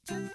Hey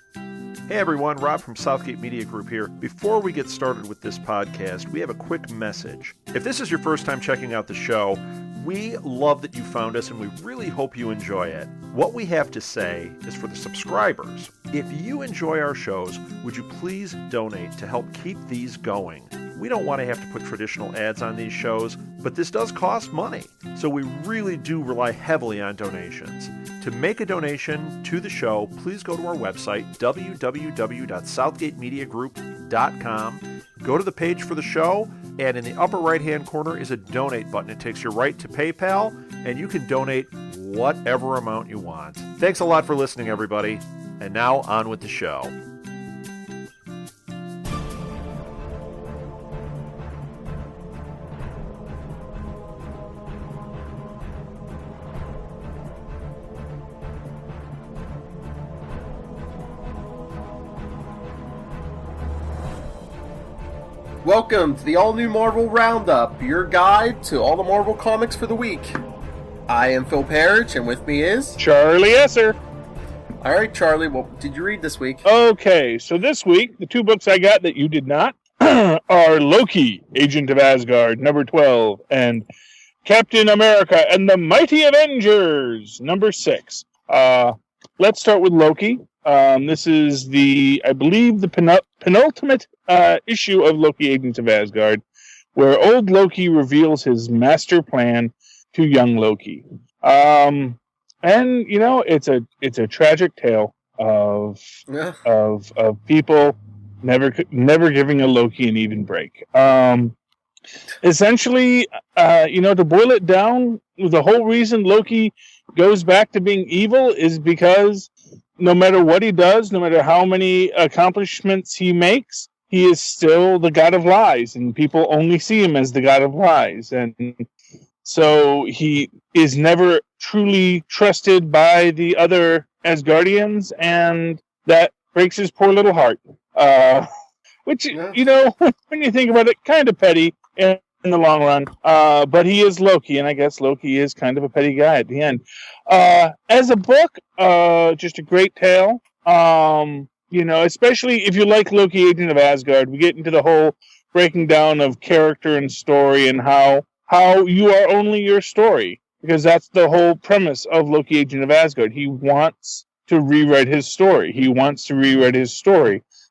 everyone, Rob from Southgate Media Group here. Before we get started with this podcast, we have a quick message. If this is your first time checking out the show, we love that you found us and we really hope you enjoy it. What we have to say is for the subscribers. If you enjoy our shows, would you please donate to help keep these going? We don't want to have to put traditional ads on these shows, but this does cost money. So we really do rely heavily on donations. To make a donation to the show, please go to our website, www.southgatemediagroup.com. Go to the page for the show, and in the upper right-hand corner is a donate button. It takes you right to PayPal, and you can donate whatever amount you want. Thanks a lot for listening, everybody. And now on with the show. Welcome to the All New Marvel Roundup, your guide to all the Marvel comics for the week. I am Phil Parrish, and with me is... Charlie Esser. Alright, Charlie, what did you read this week? Okay, so this week, the two books I got that you did not are Loki, Agent of Asgard, number 12, and Captain America and the Mighty Avengers, number 6. Let's start with Loki. This is I believe, the penultimate issue of Loki, Agents of Asgard, where old Loki reveals his master plan to young Loki. And you know, it's a tragic tale of people never giving a Loki an even break. Essentially, to boil it down, the whole reason Loki goes back to being evil is because no matter what he does, no matter how many accomplishments he makes, he is still the god of lies, and people only see him as the god of lies. And so he is never truly trusted by the other Asgardians, and that breaks his poor little heart. Which, you know, when you think about it, kind of petty in the long run. But he is Loki, and I guess Loki is kind of a petty guy at the end. As a book, just a great tale. Especially if you like Loki, Agent of Asgard, we get into the whole breaking down of character and story and how you are only your story. Because that's the whole premise of Loki, Agent of Asgard. He wants to rewrite his story.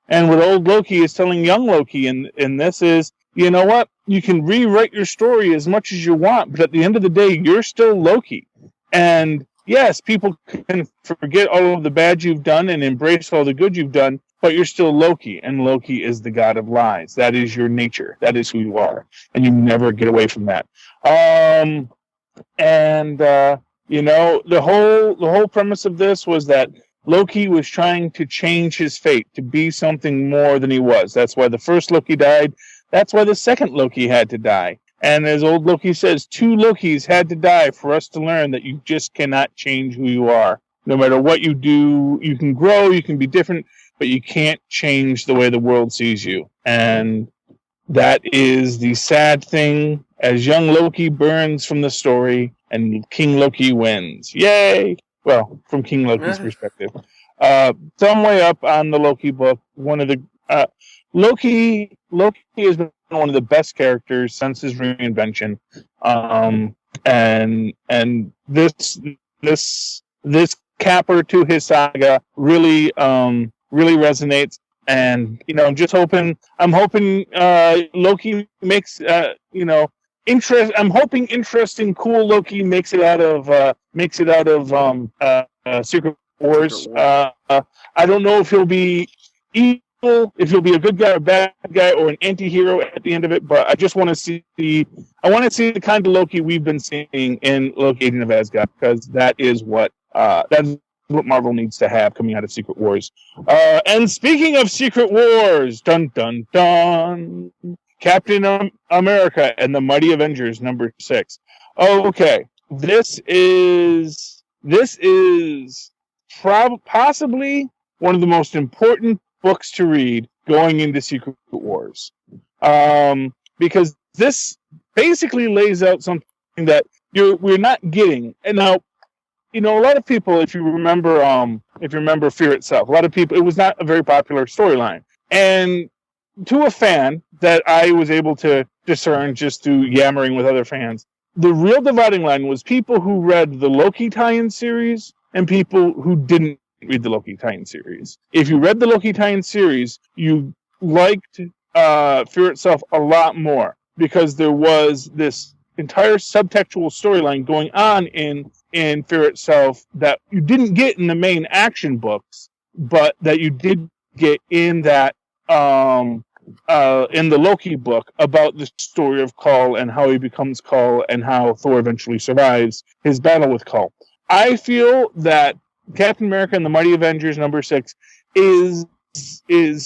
And what old Loki is telling young Loki in this is, you know what? You can rewrite your story as much as you want, but at the end of the day, you're still Loki. And yes, people can forget all of the bad you've done and embrace all the good you've done, but you're still Loki, and Loki is the god of lies. That is your nature. That is who you are, and you never get away from that. The whole premise of this was that Loki was trying to change his fate, to be something more than he was. That's why the first Loki died. That's why the second Loki had to die. And as old Loki says, 2 Lokis had to die for us to learn that you just cannot change who you are. No matter what you do, you can grow, you can be different, but you can't change the way the world sees you. And that is the sad thing as young Loki burns from the story and King Loki wins. Yay! Well, from King Loki's perspective. Some way up on the Loki book, one of the... Loki has been one of the best characters since his reinvention, and this capper to his saga really resonates. And I'm hoping Loki makes interest. I'm hoping interesting, cool Loki makes it out of Secret Wars. I don't know if he'll be evil, if he'll be a good guy or a bad guy or an anti-hero at the end of it, but I just want to see the kind of Loki we've been seeing in Loki, Agent of Asgard, because that's what Marvel needs to have coming out of Secret Wars. And speaking of Secret Wars, dun dun dun, Captain America and the Mighty Avengers, number 6. Okay, this is possibly one of the most important books to read going into Secret Wars, because this basically lays out something that we're not getting. And now, a lot of people, if you remember if you remember Fear Itself. A lot of people, it was not a very popular storyline. And to a fan that I was able to discern just through yammering with other fans, the real dividing line was people who read the Loki tie-in series and people who didn't read the Loki tie-in series. If you read the Loki tie-in series, you liked Fear Itself a lot more because there was this entire subtextual storyline going on in Fear Itself that you didn't get in the main action books, but that you did get in that in the Loki book about the story of Kull and how he becomes Kull and how Thor eventually survives his battle with Kull. I feel that Captain America and the Mighty Avengers #6 is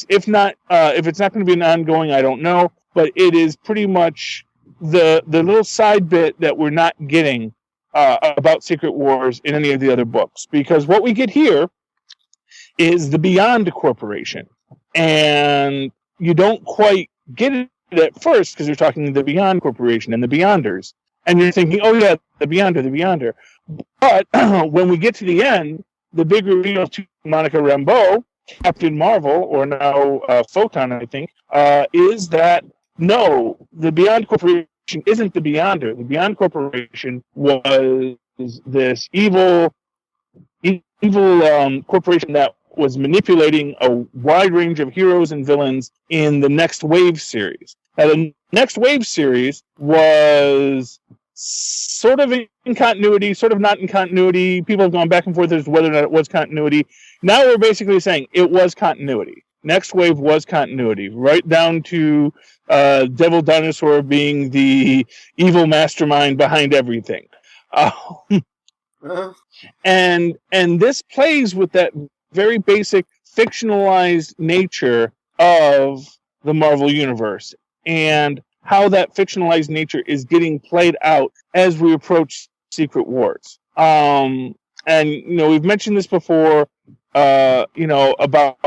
if not if it's not going to be an ongoing, I don't know, but it is pretty much the little side bit that we're not getting about Secret Wars in any of the other books, because what we get here is the Beyond Corporation, and you don't quite get it at first because you're talking the Beyond Corporation and the Beyonders, and you're thinking, oh yeah, the Beyonder. But when we get to the end, the big reveal to Monica Rambeau, Captain Marvel, or now Photon, I think, is that no, the Beyond Corporation isn't the Beyonder. The Beyond Corporation was this evil corporation that was manipulating a wide range of heroes and villains in the Next Wave series. Now, the Next Wave series was sort of in continuity, sort of not in continuity. People have gone back and forth as to whether or not it was continuity. Now we're basically saying it was continuity. Next Wave was continuity, right down to Devil Dinosaur being the evil mastermind behind everything. And this plays with that very basic fictionalized nature of the Marvel Universe and how that fictionalized nature is getting played out as we approach Secret Wars. And, we've mentioned this before, about,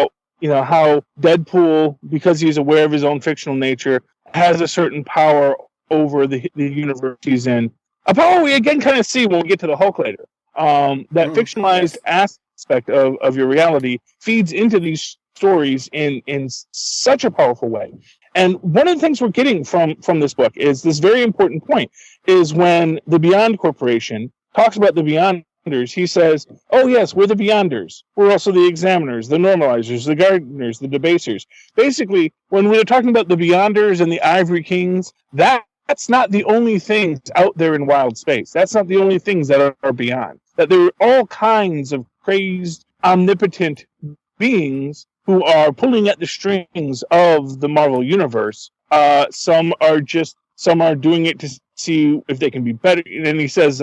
how Deadpool, because he's aware of his own fictional nature, has a certain power over the universe he's in. A power we again kind of see when we get to the Hulk later. That fictionalized aspect of your reality feeds into these stories in such a powerful way. And one of the things we're getting from this book is this very important point, is when the Beyond Corporation talks about the Beyonders, he says, oh yes, we're the Beyonders. We're also the Examiners, the Normalizers, the Gardeners, the Debasers. Basically, when we're talking about the Beyonders and the Ivory Kings, that's not the only things out there in wild space. That's not the only things that are beyond. That there are all kinds of crazed, omnipotent beings who are pulling at the strings of the Marvel Universe. Some are doing it to see if they can be better. And he says,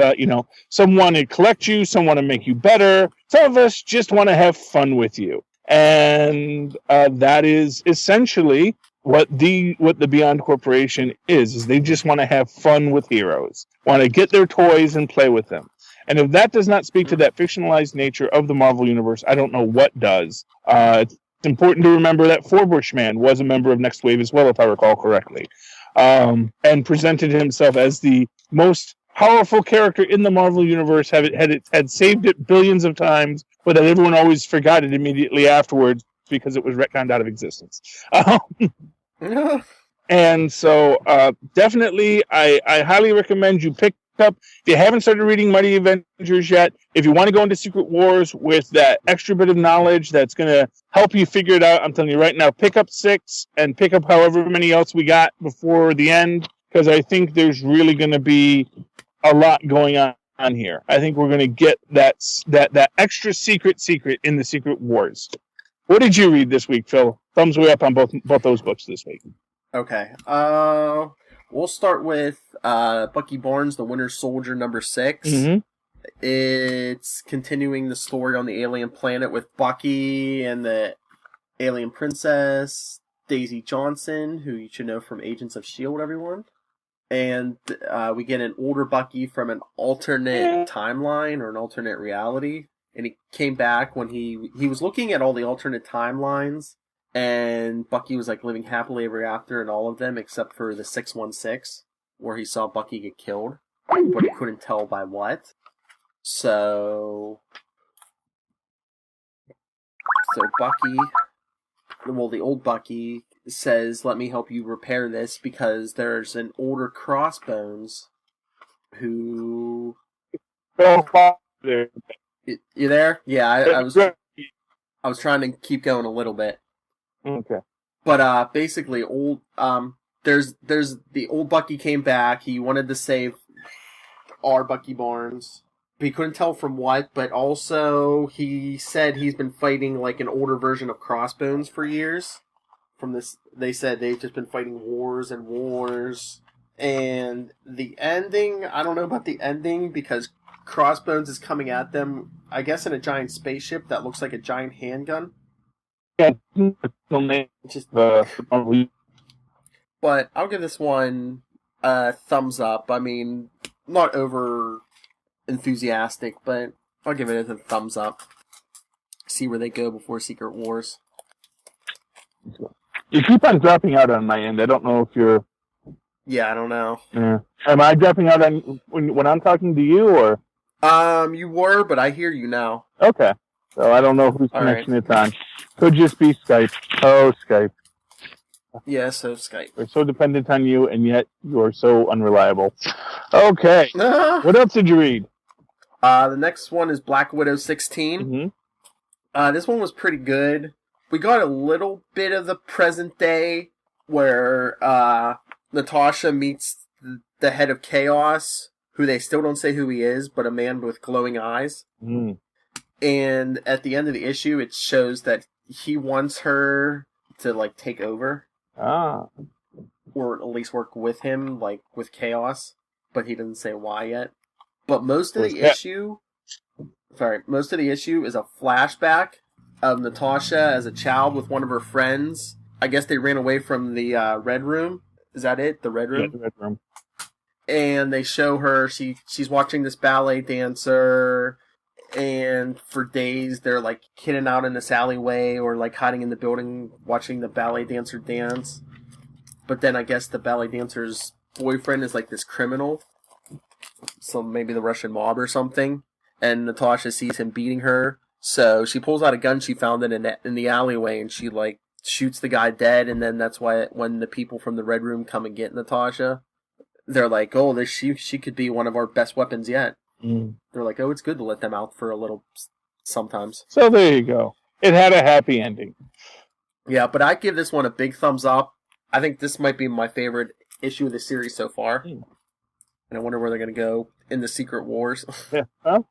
some want to collect you, some want to make you better. Some of us just want to have fun with you. And that is essentially what the Beyond Corporation is they just want to have fun with heroes, want to get their toys and play with them. And if that does not speak to that fictionalized nature of the Marvel Universe, I don't know what does. It's important to remember that Bushman was a member of Next Wave as well, if I recall correctly, and presented himself as the most powerful character in the Marvel Universe, had saved it billions of times, but that everyone always forgot it immediately afterwards because it was retconned out of existence. And so definitely I highly recommend you pick up, if you haven't started reading Mighty Avengers yet, if you want to go into Secret Wars with that extra bit of knowledge that's going to help you figure it out, I'm telling you right now, pick up 6 and pick up however many else we got before the end, because I think there's really going to be a lot going on here. I think we're going to get that extra secret in the Secret Wars. What did you read this week, Phil? Thumbs way up on both those books this week. Okay. We'll start with Bucky Barnes, the Winter Soldier #6. Mm-hmm. It's continuing the story on the alien planet with Bucky and the alien princess, Daisy Johnson, who you should know from Agents of S.H.I.E.L.D., everyone. And we get an older Bucky from an alternate timeline or an alternate reality. And he came back when he was looking at all the alternate timelines, and Bucky was like living happily ever after in all of them except for the 616, where he saw Bucky get killed, but he couldn't tell by what. So So the old Bucky says, "Let me help you repair this," because there's an older Crossbones who... You there? Yeah, I was trying to keep going a little bit. Okay. But basically, there's the old Bucky came back. He wanted to save our Bucky Barnes. He couldn't tell from what, but also he said he's been fighting like an older version of Crossbones for years. From this, they said they've just been fighting wars and wars. And the ending, I don't know about the ending because Crossbones is coming at them, I guess, in a giant spaceship that looks like a giant handgun. Yeah. But I'll give this one a thumbs up. I mean, not over enthusiastic, but I'll give it a thumbs up. See where they go before Secret Wars. You keep on dropping out on my end. I don't know if you're... Yeah, I don't know. Yeah. Am I dropping out on when I'm talking to you, or? You were, but I hear you now. Okay. So I don't know whose connection it's on. Could just be Skype. Oh, Skype. Yeah, so Skype. We're so dependent on you, and yet you're so unreliable. Okay. What else did you read? The next one is Black Widow 16. Mm-hmm. This one was pretty good. We got a little bit of the present day where Natasha meets the head of Chaos, who they still don't say who he is, but a man with glowing eyes. Mm. And at the end of the issue, it shows that he wants her to, like, take over. Ah. Or at least work with him, like, with Chaos. But he doesn't say why yet. But most of the issue is a flashback of Natasha as a child with one of her friends. I guess they ran away from the Red Room. Is that it? The Red Room? Yeah, the Red Room. And they show her, she's watching this ballet dancer, and for days they're like kidding out in this alleyway or like hiding in the building watching the ballet dancer dance. But then I guess the ballet dancer's boyfriend is like this criminal. So maybe the Russian mob or something. And Natasha sees him beating her. So she pulls out a gun she found in the alleyway and she like shoots the guy dead. And then that's why when the people from the Red Room come and get Natasha, they're like, oh, she could be one of our best weapons yet. Mm. They're like, oh, it's good to let them out for a little sometimes. So there you go. It had a happy ending. Yeah, but I give this one a big thumbs up. I think this might be my favorite issue of the series so far. Mm. And I wonder where they're going to go in the Secret Wars. Yeah, well,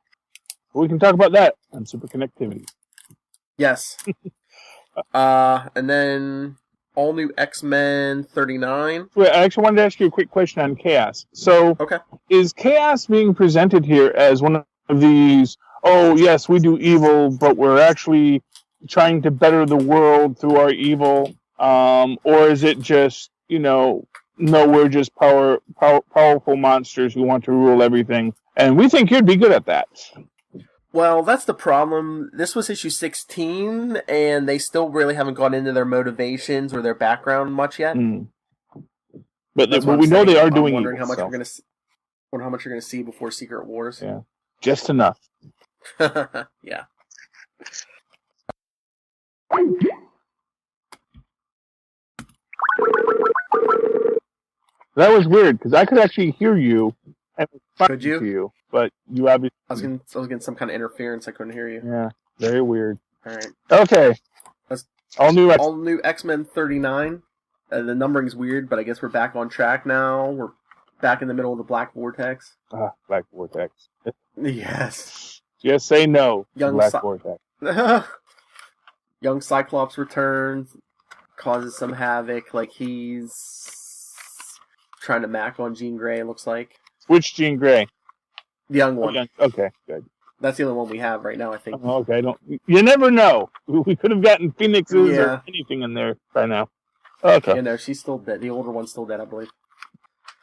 we can talk about that on Super Connectivity. Yes. And then All New X-Men 39. Wait, I actually wanted to ask you a quick question on Chaos. So, okay. Is Chaos being presented here as one of these, oh, yes, we do evil, but we're actually trying to better the world through our evil? Or is it just, no, we're just powerful monsters who want to rule everything, and we think you'd be good at that? Well, that's the problem. This was issue 16, and they still really haven't gone into their motivations or their background much yet. Mm. But we know they are doing it. Wondering how much you're going to see before Secret Wars. Yeah, just enough. Yeah. That was weird because I could actually hear you and could you? To you, but you obviously. I was getting some kind of interference. I couldn't hear you. Yeah, very weird. All right. Okay. All new X-Men 39. The numbering's weird, but I guess we're back on track now. We're back in the middle of the Black Vortex. Black Vortex. Yes. Just say no. Black Vortex. Young Cyclops returns, causes some havoc. Like he's trying to mac on Jean Grey. It looks like. Which Jean Grey? The young one. Okay, good. That's the only one we have right now, I think. Okay, you never know. We could have gotten Phoenixes or anything in there by now. Okay. No, she's still dead. The older one's still dead, I believe.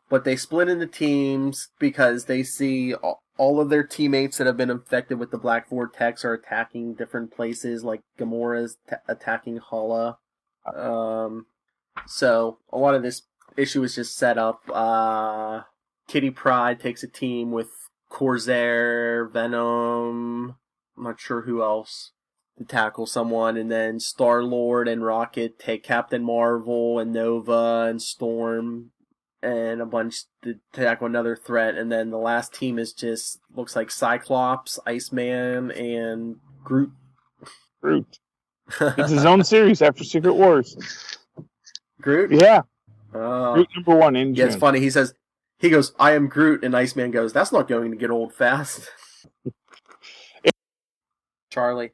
But they split into teams because they see all of their teammates that have been infected with the Black Vortex are attacking different places, like Gamora's attacking Hala. So a lot of this issue is just set up. Kitty Pryde takes a team with Corsair, Venom, I'm not sure who else. to tackle someone, and then Star-Lord and Rocket take Captain Marvel and Nova and Storm and a bunch to tackle another threat, and then the last team is just looks like Cyclops, Iceman, and Groot. It's his own series after Secret Wars. Groot? Yeah. Groot #1 in June. Yeah, it's funny. He goes, I am Groot, and Iceman goes, that's not going to get old fast. Charlie.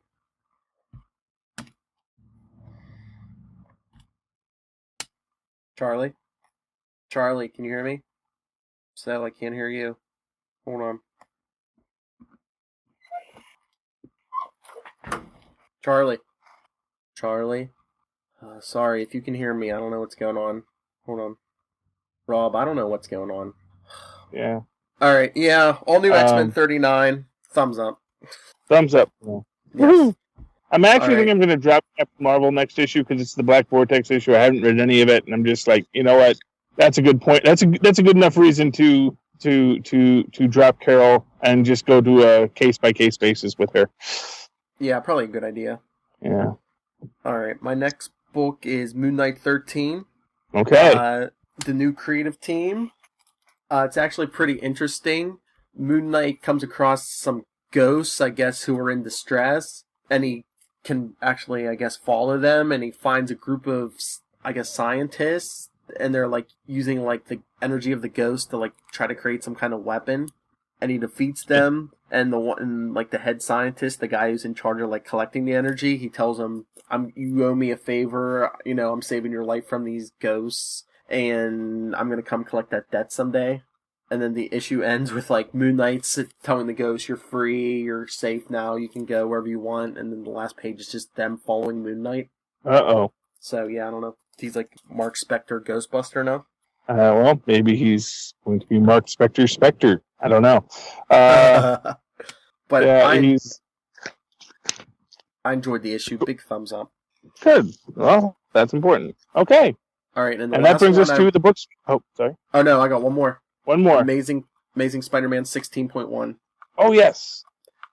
Charlie? Charlie, can you hear me? So I can't hear you. Hold on. Charlie. Charlie? Sorry, if you can hear me, I don't know what's going on. Hold on. Rob, I don't know what's going on. Yeah. Alright, yeah. All New X-Men 39. Thumbs up. Thumbs up. Yeah. Yes. I'm actually thinking I'm going to drop Captain Marvel next issue because it's the Black Vortex issue. I haven't read any of it, and I'm just like, you know what? That's a good point. That's a good enough reason to drop Carol and just go to a case-by-case basis with her. Yeah, probably a good idea. Yeah. Alright, my next book is Moon Knight 13. Okay. The new creative team. It's actually pretty interesting. Moon Knight comes across some ghosts, I guess, who are in distress, and he can actually, I guess, follow them, and he finds a group of, I guess, scientists, and they're, like, using, like, the energy of the ghost to, like, try to create some kind of weapon, and he defeats them, and the head scientist, the guy who's in charge of, like, collecting the energy, he tells him, you owe me a favor, you know, I'm saving your life from these ghosts, and I'm gonna come collect that debt someday. And then the issue ends with, like, Moon Knight telling the ghost, you're free, you're safe now, you can go wherever you want. And then the last page is just them following Moon Knight. Uh-oh. So, yeah, I don't know. He's like Mark Spector Ghostbuster now. Well, maybe he's going to be Mark Spector. I don't know. But yeah, I enjoyed the issue. Big thumbs up. Good. Well, that's important. Okay. All right, and that brings us to the books. Oh, sorry. Oh, no, I got one more. One more. Amazing Spider-Man 16.1. Oh, yes.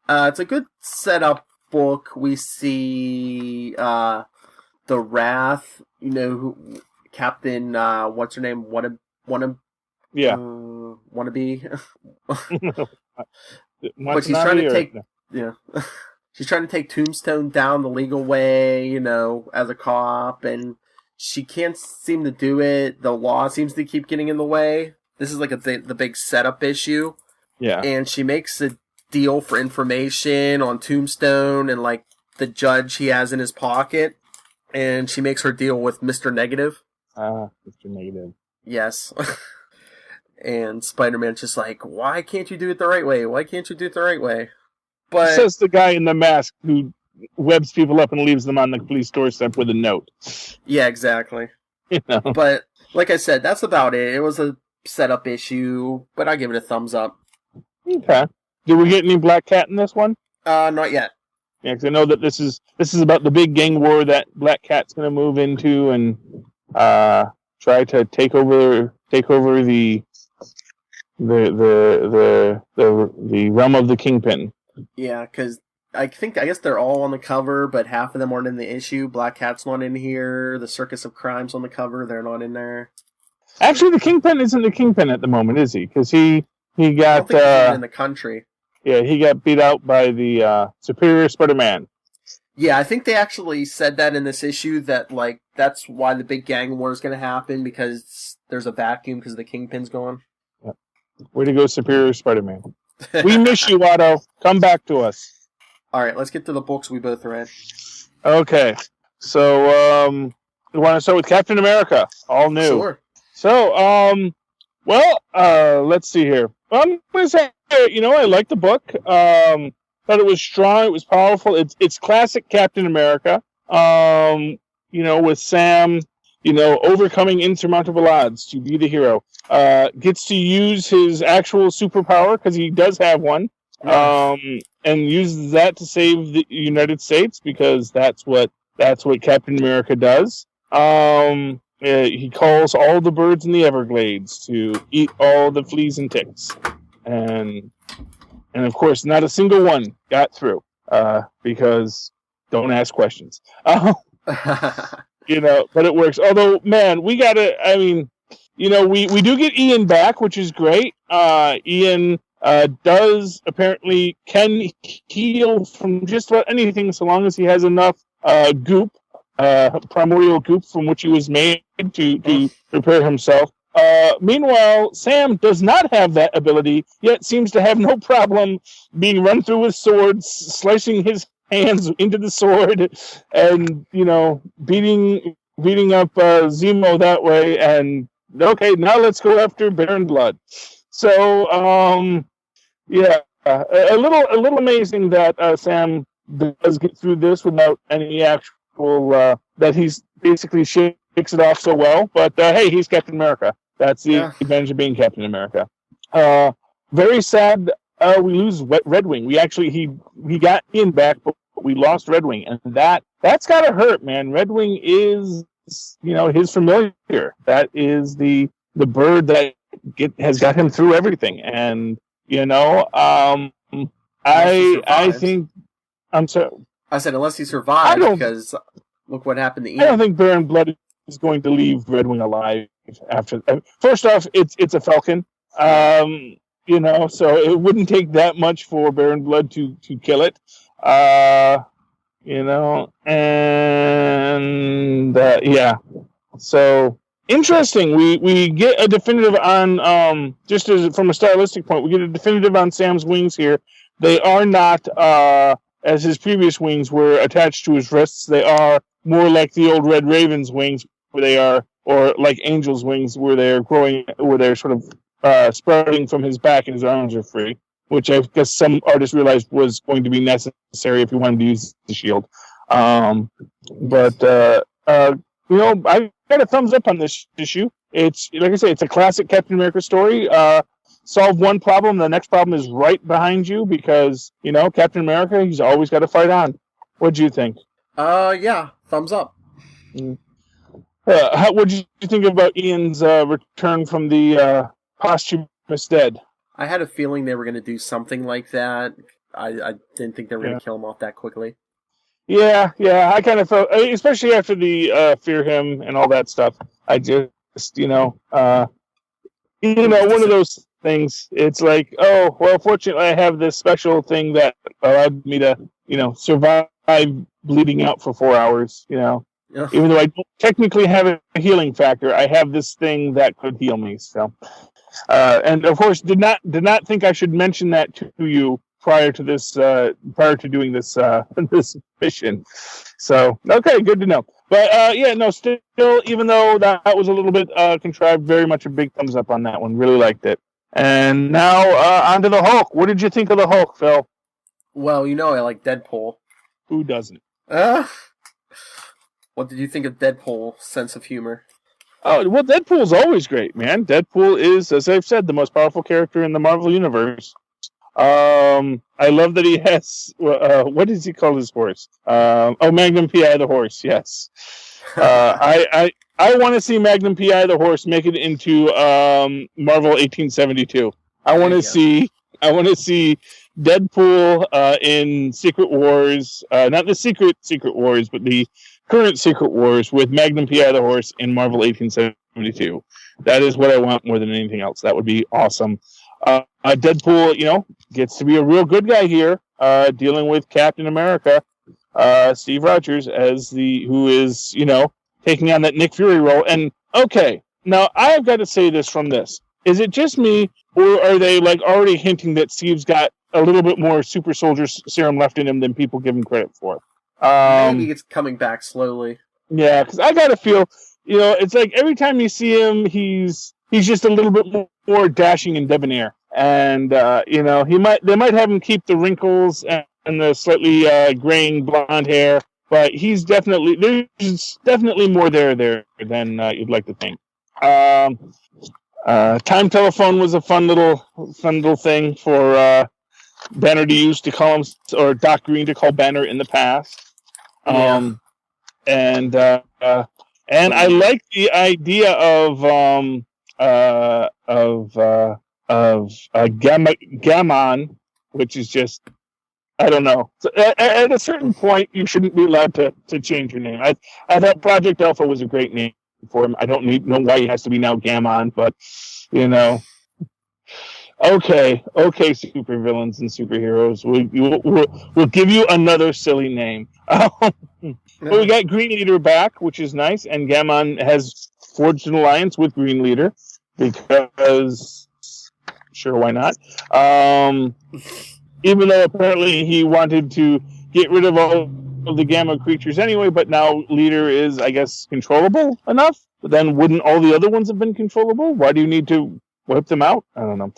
It's a good setup book. We see the Wrath, you know, Captain, what's her name? Wannabe? Yeah. Wannabe? But she's trying to take... Yeah. She's trying to take Tombstone down the legal way, you know, as a cop, and she can't seem to do it. The law seems to keep getting in the way. This is like the big setup issue. Yeah. And she makes a deal for information on Tombstone and, like, the judge he has in his pocket. And she makes her deal with Mr. Negative. Mr. Negative. Yes. And Spider-Man's just like, why can't you do it the right way? Why can't you do it the right way? But says the guy in the mask who webs people up and leaves them on the police doorstep with a note. Yeah, exactly. You know. But, like I said, that's about it. It was a setup issue, but I give it a thumbs up. Okay. Did we get any Black Cat in this one? Not yet. Yeah, because I know that this is about the big gang war that Black Cat's going to move into and try to take over the realm of the Kingpin. Yeah, because I guess they're all on the cover, but half of them aren't in the issue. Black Cat's not in here. The Circus of Crime's on the cover. They're not in there. Actually, the Kingpin isn't the Kingpin at the moment, is he? Because he got... I don't think he's even in the country. Yeah, he got beat out by the Superior Spider-Man. Yeah, I think they actually said that in this issue, that, like, that's why the big gang war is going to happen, because there's a vacuum because the Kingpin's gone. Yep. Way to go, Superior Spider-Man. We miss you, Otto. Come back to us. Alright, let's get to the books we both read. Okay. So, we want to start with Captain America. All new. Sure. So, let's see here. I'm going to say, I like the book. Thought it was strong. It was powerful. It's classic Captain America. With Sam, overcoming insurmountable odds to be the hero. Gets to use his actual superpower, because he does have one, and uses that to save the United States, because that's what Captain America does. He calls all the birds in the Everglades to eat all the fleas and ticks. And of course, not a single one got through, because Don't ask questions. You know, but it works. Although, man, we do get Ian back, which is great. Ian does apparently can heal from just about anything so long as he has enough goop, primordial goop from which he was made to repair himself. Meanwhile, Sam does not have that ability, yet seems to have no problem being run through with swords, slicing his hands into the sword, and, you know, beating up Zemo that way. And okay, now let's go after Baron Blood. So, yeah, a little amazing that Sam does get through this without any actual that he's basically shakes it off so well. But hey, he's Captain America. That's the advantage of being Captain America. Very sad. We lose Red Wing. We actually he got Ian back, but we lost Red Wing, and that's gotta hurt, man. Red Wing is, you know, his familiar. That is the bird that has got him through everything. And you know, I think I'm sorry. I said unless he survives, because look what happened to Ian. I don't think Baron Blood is going to leave Red Wing alive after. First off, it's a Falcon. You know, so it wouldn't take that much for Baron Blood to kill it. You know, and yeah. So interesting. We get a definitive on just from a stylistic point, we get a definitive on Sam's wings here. They are not as his previous wings were attached to his wrists. They are more like the old Red Raven's wings, where they are, or like Angel's wings, where they're sort of sprouting from his back and his arms are free, which I guess some artists realized was going to be necessary if you wanted to use the shield. But you know, I got a thumbs up on this issue. It's, like I say, it's a classic Captain America story. Solve one problem, the next problem is right behind you, because, you know, Captain America, he's always got to fight on. What do you think? Yeah, thumbs up. What did you think about Ian's return from the posthumous dead? I had a feeling they were going to do something like that. I didn't think they were going to kill him off that quickly. Yeah, I kind of felt, especially after the Fear Him and all that stuff. I just, one of those things. It's like, oh, well, fortunately, I have this special thing that allowed me to, survive bleeding out for 4 hours. Even though I don't technically have a healing factor, I have this thing that could heal me. So, and of course, did not think I should mention that to you prior to doing this this mission. So, okay, good to know. But still, even though that was a little bit contrived, very much a big thumbs up on that one. Really liked it. And now on to the Hulk. What did you think of the Hulk, Phil? Well, I like Deadpool. Who doesn't? What did you think of Deadpool's sense of humor? Oh, well, Deadpool's always great, man. Deadpool is, as I've said, the most powerful character in the Marvel Universe. I love that he has, what does he call his horse? Magnum P.I. the horse, yes. I want to see Magnum P.I. the horse make it into Marvel 1872. I want to see Deadpool in Secret Wars, not the Secret Wars, but the current Secret Wars with Magnum P.I. the horse in Marvel 1872. That is what I want more than anything else. That would be awesome. Deadpool, gets to be a real good guy here, dealing with Captain America, Steve Rogers, who is, taking on that Nick Fury role. And okay, now I've got to say this from this. Is it just me, or are they already hinting that Steve's got a little bit more super soldier serum left in him than people give him credit for? Maybe it's coming back slowly. Yeah, because I got to feel, it's like every time you see him, he's just a little bit more dashing and debonair. And, they might have him keep the wrinkles and the slightly graying blonde hair, but there's definitely more there than you'd like to think. Time telephone was a fun little thing for Banner to use to call him, or Doc Green to call Banner in the past. And I like the idea of Gammon, which is just I don't know. So at a certain point, you shouldn't be allowed to change your name. I thought Project Alpha was a great name for him. I don't know why he has to be now Gammon, but you know. Okay, supervillains and superheroes. We'll give you another silly name. But we got Green Leader back, which is nice, and Gammon has forged an alliance with Green Leader because, sure, why not? Even though apparently he wanted to get rid of all of the Gamma creatures anyway, but now Leader is, I guess, controllable enough. But then wouldn't all the other ones have been controllable? Why do you need to wipe them out? I don't know.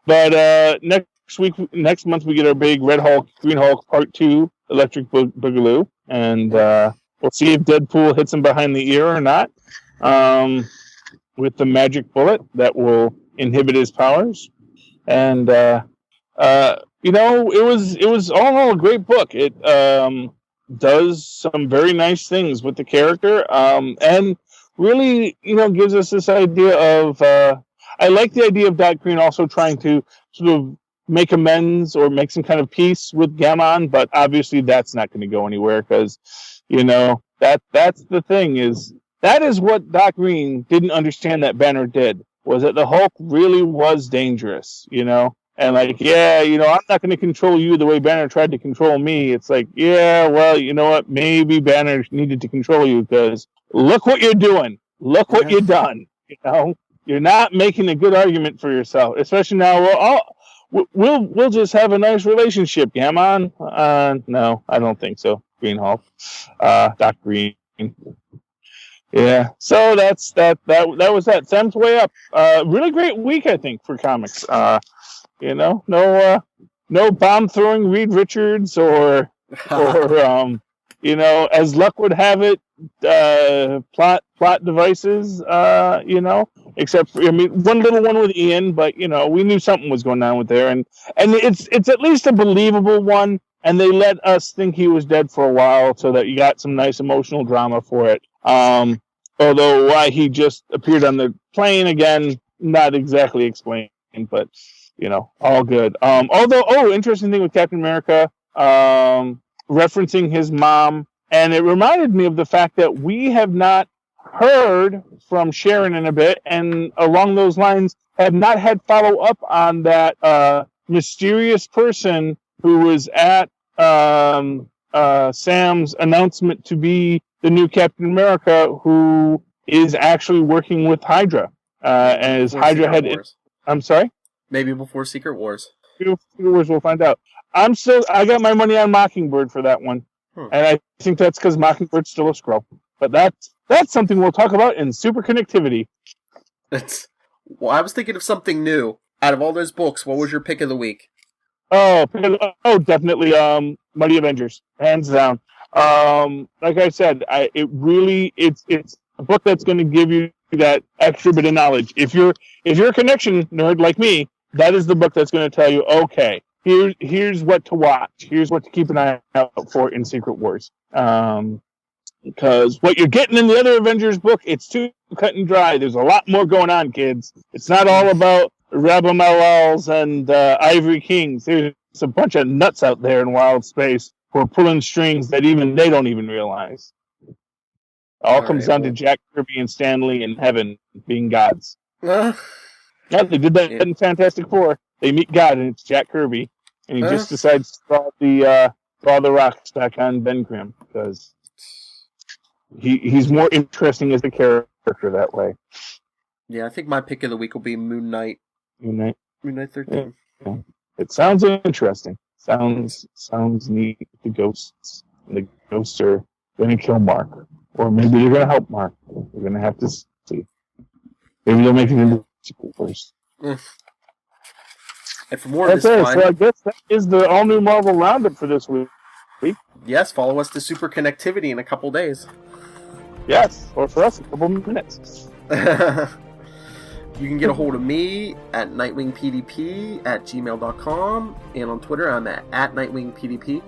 But next month we get our big Red Hulk, Green Hulk Part 2, Electric Boogaloo, and we'll see if Deadpool hits him behind the ear or not, with the magic bullet that will inhibit his powers. And you know, it was all in all a great book. It does some very nice things with the character, and really, you know, gives us this idea of. I like the idea of Doc Green also trying to sort of make amends or make some kind of peace with Gammon, but obviously that's not going to go anywhere because, you know, that's the thing that is what Doc Green didn't understand that Banner did, was that the Hulk really was dangerous, you know? And like, yeah, you know, I'm not going to control you the way Banner tried to control me. It's like, yeah, well, you know what? Maybe Banner needed to control you because look what you're doing. Look what you've done, you know? You're not making a good argument for yourself, especially now. Well, we'll just have a nice relationship, Gammon. No, I don't think so. Green Hulk, Doc Green. Yeah. So that was that. Sam's Way Up. Really great week, I think, for comics. You know, no bomb throwing Reed Richards or you know, as luck would have it, plot devices. You know. Except for, I mean, one little one with Ian, but you know, we knew something was going on with there, and it's at least a believable one, and they let us think he was dead for a while, so that you got some nice emotional drama for it. Although why he just appeared on the plane again, not exactly explained, but you know, all good. Interesting thing with Captain America, referencing his mom, and it reminded me of the fact that we have not heard from Sharon in a bit, and along those lines have not had follow up on that mysterious person who was at Sam's announcement to be the new Captain America, who is actually working with Hydra. As Hydra had, I'm sorry. Maybe before Secret Wars. Secret Wars, we'll find out. I got my money on Mockingbird for that one, and I think that's because Mockingbird's still a Skrull. But that's something we'll talk about in Super Connectivity. Well, I was thinking of something new. Out of all those books, what was your pick of the week? Definitely Mighty Avengers, hands down. Like I said, it's a book that's going to give you that extra bit of knowledge. If you're a connection nerd like me, that is the book that's going to tell you, okay, here's what to watch, here's what to keep an eye out for in Secret Wars. Because what you're getting in the other Avengers book, it's too cut and dry. There's a lot more going on, kids. It's not all about Rabamellals and Ivory Kings. There's a bunch of nuts out there in wild space who are pulling strings that even they don't even realize. All comes down to Jack Kirby and Stan Lee in heaven being gods. Yeah, they did that in Fantastic Four. They meet God, and it's Jack Kirby, and he just decides to draw the rocks back on Ben Grimm because he's more interesting as a character that way. Yeah, I think my pick of the week will be Moon Knight. Moon Knight 13. Yeah. It sounds interesting. Sounds neat. The ghosts are going to kill Mark, or maybe they're going to help Mark. We're going to have to see. Maybe they'll make it into sequel first. And for more of this fun, so I guess that is the All New Marvel Roundup for this week. Yes, follow us to Super Connectivity in a couple days. Yes, or for us, a couple minutes. You can get a hold of me at nightwingpdp@gmail.com, and on Twitter I'm at nightwingpdp.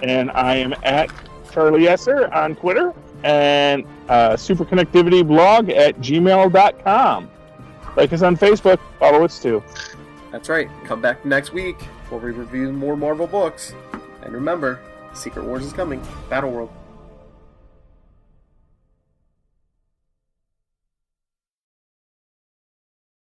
And I am at Charlie Esser on Twitter, and superconnectivityblog at gmail.com. Like us on Facebook, follow us too. That's right. Come back next week where we review more Marvel books. And remember, Secret Wars is coming. Battle World.